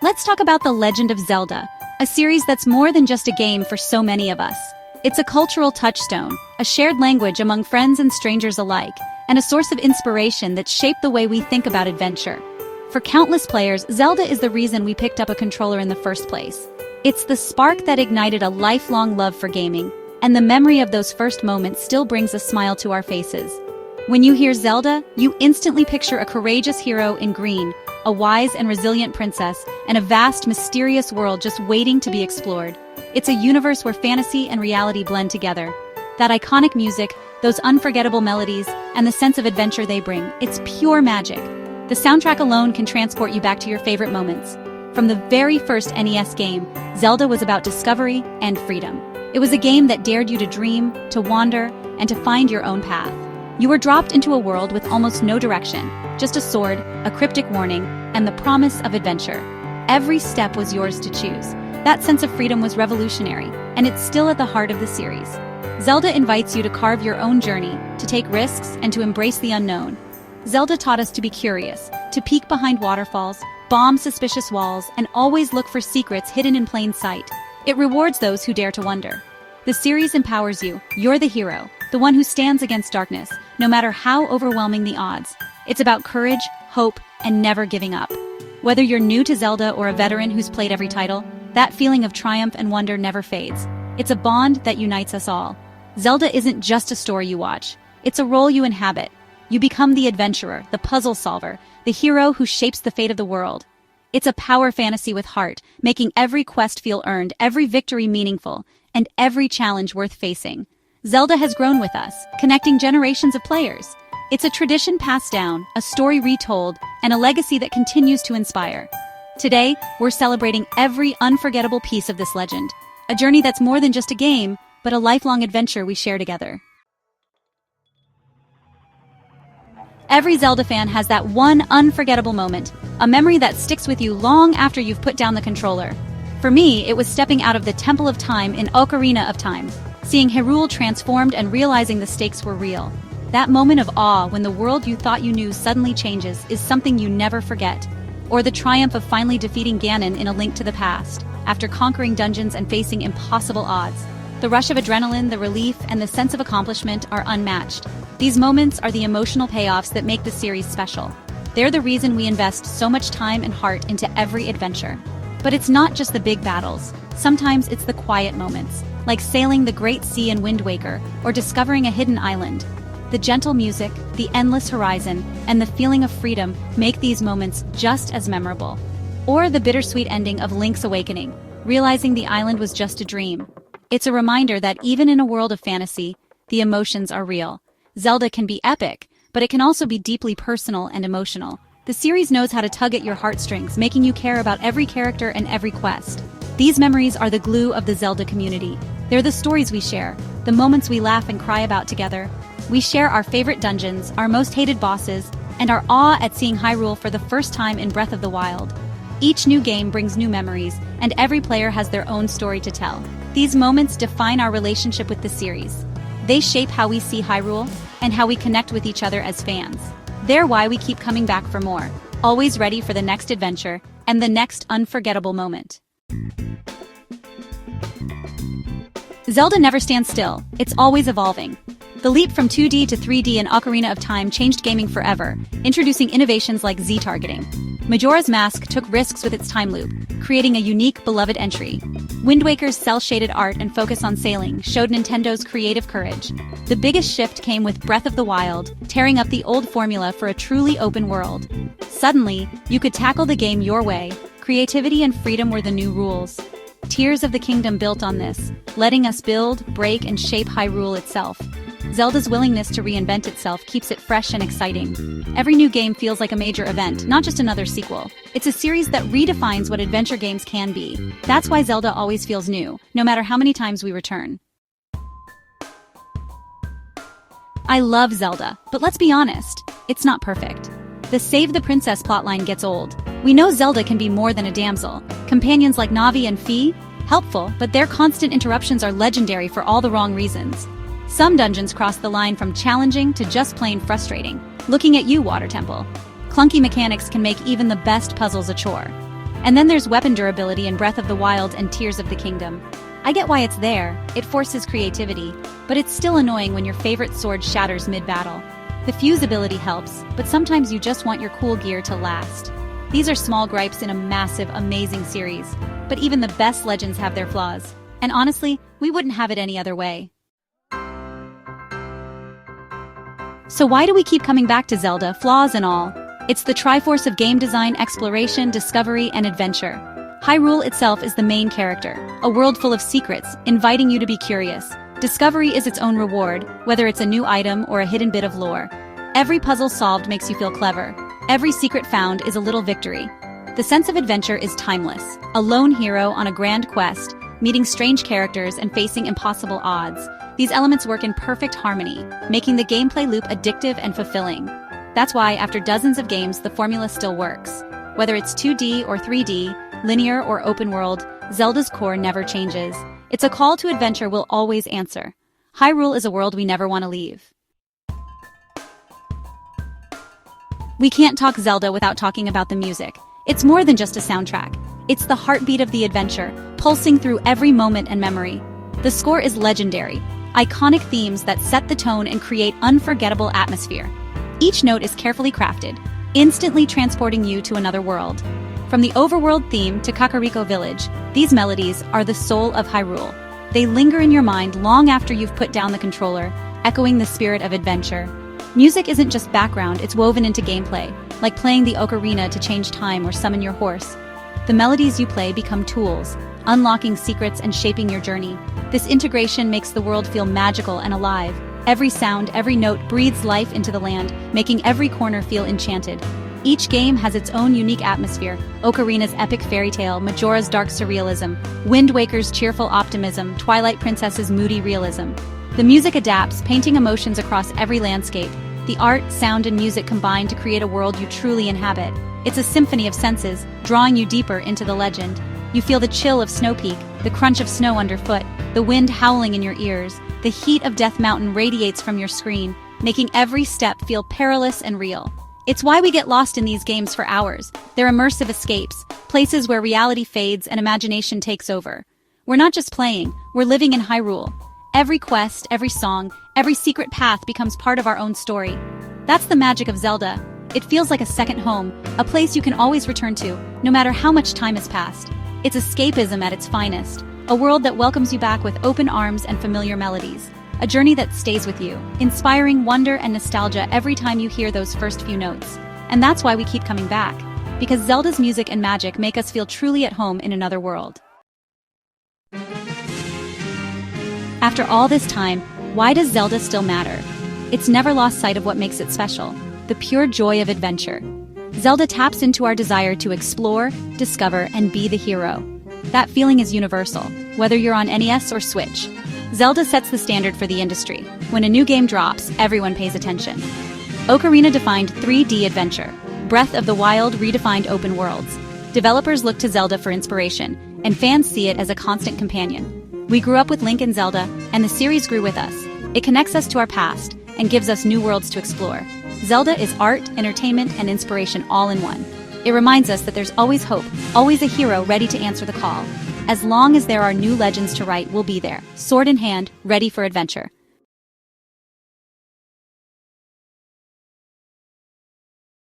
Let's talk about The Legend of Zelda, a series that's more than just a game for so many of us. It's a cultural touchstone, a shared language among friends and strangers alike, and a source of inspiration that shaped the way we think about adventure. For countless players, Zelda is the reason we picked up a controller in the first place. It's the spark that ignited a lifelong love for gaming, and the memory of those first moments still brings a smile to our faces. When you hear Zelda, you instantly picture a courageous hero in green, a wise and resilient princess, and a vast, mysterious world just waiting to be explored. It's a universe where fantasy and reality blend together. That iconic music, those unforgettable melodies, and the sense of adventure they bring, it's pure magic. The soundtrack alone can transport you back to your favorite moments. From the very first NES game, Zelda was about discovery and freedom. It was a game that dared you to dream, to wander, and to find your own path. You were dropped into a world with almost no direction, just a sword, a cryptic warning, and the promise of adventure. Every step was yours to choose. That sense of freedom was revolutionary, and it's still at the heart of the series. Zelda invites you to carve your own journey, to take risks, and to embrace the unknown. Zelda taught us to be curious, to peek behind waterfalls, bomb suspicious walls, and always look for secrets hidden in plain sight. It rewards those who dare to wonder. The series empowers you. You're the hero, the one who stands against darkness, no matter how overwhelming the odds. It's about courage, hope, and never giving up. Whether you're new to Zelda or a veteran who's played every title, that feeling of triumph and wonder never fades. It's a bond that unites us all. Zelda isn't just a story you watch. It's a role you inhabit. You become the adventurer, the puzzle solver, the hero who shapes the fate of the world. It's a power fantasy with heart, making every quest feel earned, every victory meaningful, and every challenge worth facing. Zelda has grown with us, connecting generations of players. It's a tradition passed down, a story retold, and a legacy that continues to inspire. Today, we're celebrating every unforgettable piece of this legend, a journey that's more than just a game, but a lifelong adventure we share together. Every Zelda fan has that one unforgettable moment, a memory that sticks with you long after you've put down the controller. For me, it was stepping out of the Temple of Time in Ocarina of Time, seeing Hyrule transformed and realizing the stakes were real. That moment of awe when the world you thought you knew suddenly changes is something you never forget. Or the triumph of finally defeating Ganon in A Link to the Past, after conquering dungeons and facing impossible odds. The rush of adrenaline, the relief, and the sense of accomplishment are unmatched. These moments are the emotional payoffs that make the series special. They're the reason we invest so much time and heart into every adventure. But it's not just the big battles. Sometimes it's the quiet moments, like sailing the Great Sea in Wind Waker or discovering a hidden island. The gentle music, the endless horizon, and the feeling of freedom make these moments just as memorable. Or the bittersweet ending of Link's Awakening, realizing the island was just a dream. It's a reminder that even in a world of fantasy, the emotions are real. Zelda can be epic, but it can also be deeply personal and emotional. The series knows how to tug at your heartstrings, making you care about every character and every quest. These memories are the glue of the Zelda community. They're the stories we share, the moments we laugh and cry about together. We share our favorite dungeons, our most hated bosses, and our awe at seeing Hyrule for the first time in Breath of the Wild. Each new game brings new memories, and every player has their own story to tell. These moments define our relationship with the series. They shape how we see Hyrule and how we connect with each other as fans. They're why we keep coming back for more, always ready for the next adventure and the next unforgettable moment. Zelda never stands still. It's always evolving. The leap from 2D to 3D in Ocarina of Time changed gaming forever, introducing innovations like Z-targeting. Majora's Mask took risks with its time loop, creating a unique, beloved entry. Wind Waker's cel-shaded art and focus on sailing showed Nintendo's creative courage. The biggest shift came with Breath of the Wild, tearing up the old formula for a truly open world. Suddenly, you could tackle the game your way. Creativity and freedom were the new rules. Tears of the Kingdom built on this, letting us build, break, and shape Hyrule itself. Zelda's willingness to reinvent itself keeps it fresh and exciting. Every new game feels like a major event, not just another sequel. It's a series that redefines what adventure games can be. That's why Zelda always feels new, no matter how many times we return. I love Zelda, but let's be honest, it's not perfect. The Save the Princess plotline gets old. We know Zelda can be more than a damsel. Companions like Navi and Fi, helpful, but their constant interruptions are legendary for all the wrong reasons. Some dungeons cross the line from challenging to just plain frustrating. Looking at you, Water Temple. Clunky mechanics can make even the best puzzles a chore. And then there's weapon durability in Breath of the Wild and Tears of the Kingdom. I get why it's there, it forces creativity, but it's still annoying when your favorite sword shatters mid-battle. The fuse ability helps, but sometimes you just want your cool gear to last. These are small gripes in a massive, amazing series, but even the best legends have their flaws. And honestly, we wouldn't have it any other way. So why do we keep coming back to Zelda, flaws and all? It's the triforce of game design, exploration, discovery, and adventure. Hyrule itself is the main character, a world full of secrets, inviting you to be curious. Discovery is its own reward, whether it's a new item or a hidden bit of lore. Every puzzle solved makes you feel clever. Every secret found is a little victory. The sense of adventure is timeless. A lone hero on a grand quest, meeting strange characters and facing impossible odds. These elements work in perfect harmony, making the gameplay loop addictive and fulfilling. That's why, after dozens of games, the formula still works. Whether it's 2D or 3D, linear or open world, Zelda's core never changes. It's a call to adventure we'll always answer. Hyrule is a world we never want to leave. We can't talk Zelda without talking about the music. It's more than just a soundtrack. It's the heartbeat of the adventure, pulsing through every moment and memory. The score is legendary, iconic themes that set the tone and create unforgettable atmosphere. Each note is carefully crafted, instantly transporting you to another world. From the overworld theme to Kakariko Village, these melodies are the soul of Hyrule. They linger in your mind long after you've put down the controller, echoing the spirit of adventure. Music isn't just background, it's woven into gameplay, like playing the ocarina to change time or summon your horse. The melodies you play become tools, unlocking secrets and shaping your journey. This integration makes the world feel magical and alive. Every sound, every note breathes life into the land, making every corner feel enchanted. Each game has its own unique atmosphere: Ocarina's epic fairy tale, Majora's dark surrealism, Wind Waker's cheerful optimism, Twilight Princess's moody realism. The music adapts, painting emotions across every landscape. The art, sound, and music combine to create a world you truly inhabit. It's a symphony of senses, drawing you deeper into the legend. You feel the chill of Snow Peak, the crunch of snow underfoot, the wind howling in your ears. The heat of Death Mountain radiates from your screen, making every step feel perilous and real. It's why we get lost in these games for hours. They're immersive escapes, places where reality fades and imagination takes over. We're not just playing, we're living in Hyrule. Every quest, every song, every secret path becomes part of our own story. That's the magic of Zelda. It feels like a second home, a place you can always return to, no matter how much time has passed. It's escapism at its finest, a world that welcomes you back with open arms and familiar melodies. A journey that stays with you, inspiring wonder and nostalgia every time you hear those first few notes. And that's why we keep coming back, because Zelda's music and magic make us feel truly at home in another world. After all this time, why does Zelda still matter? It's never lost sight of what makes it special: the pure joy of adventure. Zelda taps into our desire to explore, discover, and be the hero. That feeling is universal, whether you're on NES or Switch. Zelda sets the standard for the industry. When a new game drops, everyone pays attention. Ocarina defined 3D adventure. Breath of the Wild redefined open worlds. Developers look to Zelda for inspiration, and fans see it as a constant companion. We grew up with Link and Zelda, and the series grew with us. It connects us to our past, and gives us new worlds to explore. Zelda is art, entertainment, and inspiration all in one. It reminds us that there's always hope, always a hero ready to answer the call. As long as there are new legends to write, we'll be there, sword in hand, ready for adventure.